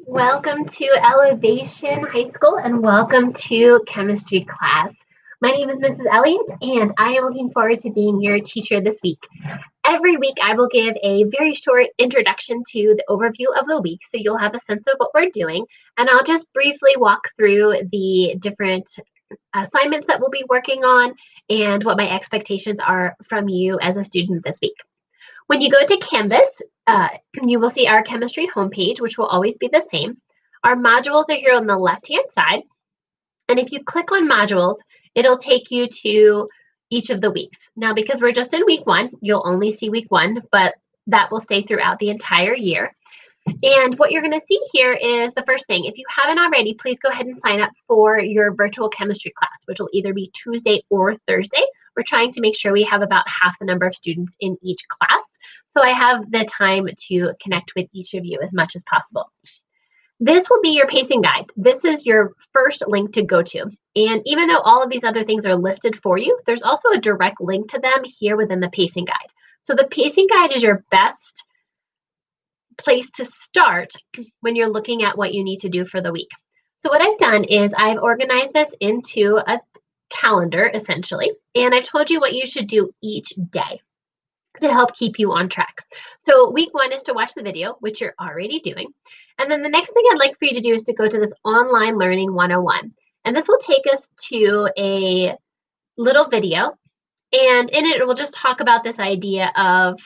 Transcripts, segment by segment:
Welcome to Elevation High School and welcome to chemistry class. My name is Mrs. Elliott and I am looking forward to being your teacher this week. Every week I will give a very short introduction to the overview of the week so you'll have a sense of what we're doing, and I'll just briefly walk through the different assignments that we'll be working on and what my expectations are from you as a student this week. When you go to Canvas, you will see our chemistry homepage, which will always be the same. Our modules are here on the left-hand side. And if you click on modules, it'll take you to each of the weeks. Now, because we're just in week one, you'll only see week one, but that will stay throughout the entire year. And what you're going to see here is the first thing. If you haven't already, please go ahead and sign up for your virtual chemistry class, which will either be Tuesday or Thursday. We're trying to make sure we have about half the number of students in each class, so I have the time to connect with each of you as much as possible. This will be your pacing guide. This is your first link to go to. And even though all of these other things are listed for you, there's also a direct link to them here within the pacing guide. So the pacing guide is your best place to start when you're looking at what you need to do for the week. So what I've done is I've organized this into a calendar, essentially, and I've told you what you should do each day to help keep you on track. So week one is to watch the video, which you're already doing. And then the next thing I'd like for you to do is to go to this Online Learning 101. And this will take us to a little video. And in it, we'll just talk about this idea of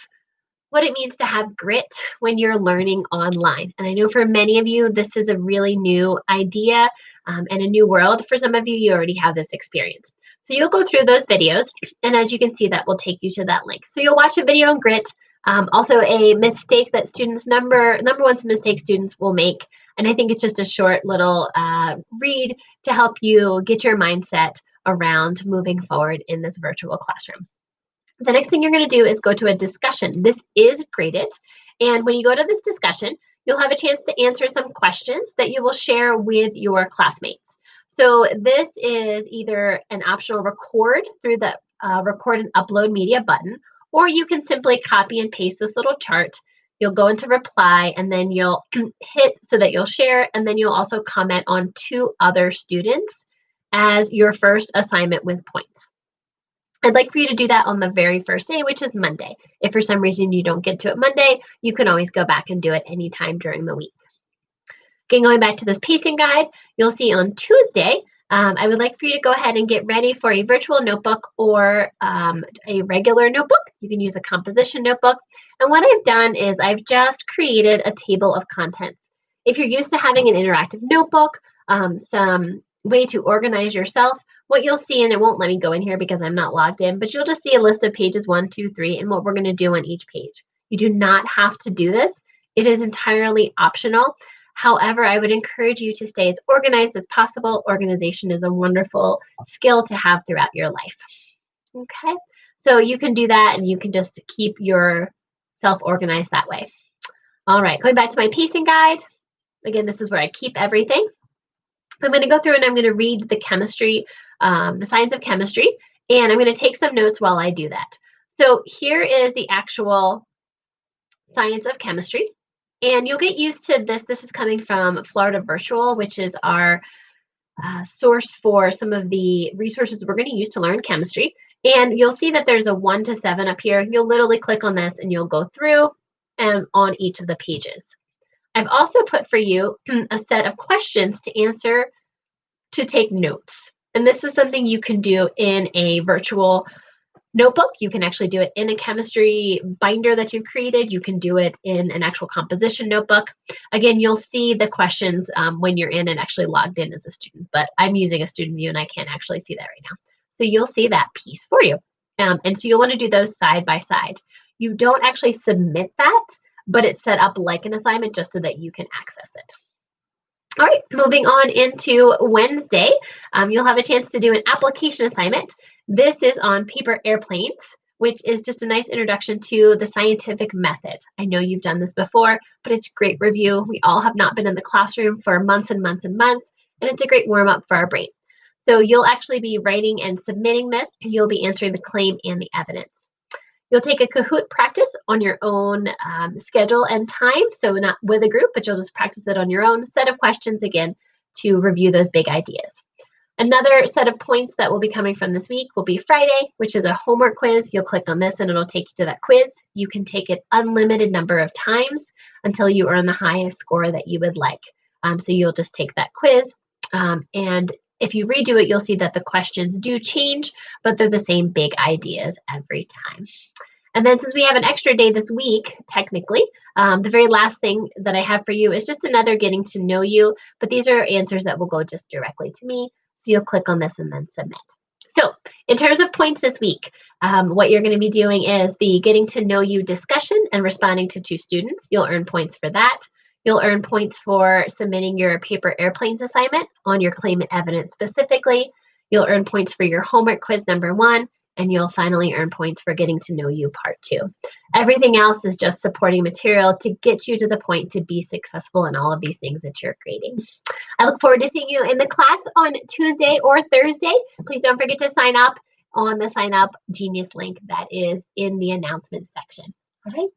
what it means to have grit when you're learning online. And I know for many of you, this is a really new idea and a new world. For some of you, you already have this experience. So you'll go through those videos, and as you can see, that will take you to that link. So you'll watch a video on grit, also a mistake that students, number one mistake students will make. And I think it's just a short little read to help you get your mindset around moving forward in this virtual classroom. The next thing you're going to do is go to a discussion. This is graded. And when you go to this discussion, you'll have a chance to answer some questions that you will share with your classmates. So this is either an optional record through the record and upload media button, or you can simply copy and paste this little chart. You'll go into reply, and then you'll hit so that you'll share, and then you'll also comment on 2 other students as your first assignment with points. I'd like for you to do that on the very first day, which is Monday. If for some reason you don't get to it Monday, you can always go back and do it anytime during the week. Again, going back to this pacing guide, you'll see on Tuesday, I would like for you to go ahead and get ready for a virtual notebook or a regular notebook. You can use a composition notebook. And what I've done is I've just created a table of contents. If you're used to having an interactive notebook, some way to organize yourself, what you'll see, and it won't let me go in here because I'm not logged in, but you'll just see a list of pages 1, 2, 3, and what we're going to do on each page. You do not have to do this. It is entirely optional. However, I would encourage you to stay as organized as possible. Organization is a wonderful skill to have throughout your life. Okay, so you can do that and you can just keep yourself organized that way. All right, going back to my pacing guide. Again, this is where I keep everything. I'm going to go through and I'm going to read the chemistry, the science of chemistry, and I'm going to take some notes while I do that. So here is the actual science of chemistry, and you'll get used to this. This is coming from Florida Virtual, which is our source for some of the resources we're going to use to learn chemistry. And you'll see that there's a 1 to 7 up here. You'll literally click on this and you'll go through and on each of the pages. I've also put for you a set of questions to answer to take notes. And this is something you can do in a virtual notebook. You can actually do it in a chemistry binder that you've created. You can do it in an actual composition notebook. Again, you'll see the questions when you're in and actually logged in as a student, but I'm using a student view and I can't actually see that right now. So you'll see that piece for you. And so you'll want to do those side by side. You don't actually submit that, but it's set up like an assignment just so that you can access it. All right, moving on into Wednesday, you'll have a chance to do an application assignment. This is on paper airplanes, which is just a nice introduction to the scientific method. I know you've done this before, but it's a great review. We all have not been in the classroom for months and months and months, and it's a great warm-up for our brain. So you'll actually be writing and submitting this, and you'll be answering the claim and the evidence. You'll take a Kahoot practice on your own schedule and time, so not with a group, but you'll just practice it on your own set of questions again to review those big ideas. Another set of points that will be coming from this week will be Friday, which is a homework quiz. You'll click on this and it'll take you to that quiz. You can take it unlimited number of times until you earn the highest score that you would like. So you'll just take that quiz, and if you redo it, you'll see that the questions do change, but they're the same big ideas every time. And then since we have an extra day this week, technically, the very last thing that I have for you is just another getting to know you, but these are answers that will go just directly to me. So you'll click on this and then submit. So in terms of points this week, what you're going to be doing is the getting to know you discussion and responding to 2 students. You'll earn points for that. You'll earn points for submitting your paper airplanes assignment on your claimant evidence specifically. You'll earn points for your homework quiz number 1, and you'll finally earn points for getting to know you part 2. Everything else is just supporting material to get you to the point to be successful in all of these things that you're grading. I look forward to seeing you in the class on Tuesday or Thursday. Please don't forget to sign up on the Sign Up Genius link that is in the announcement section. All right.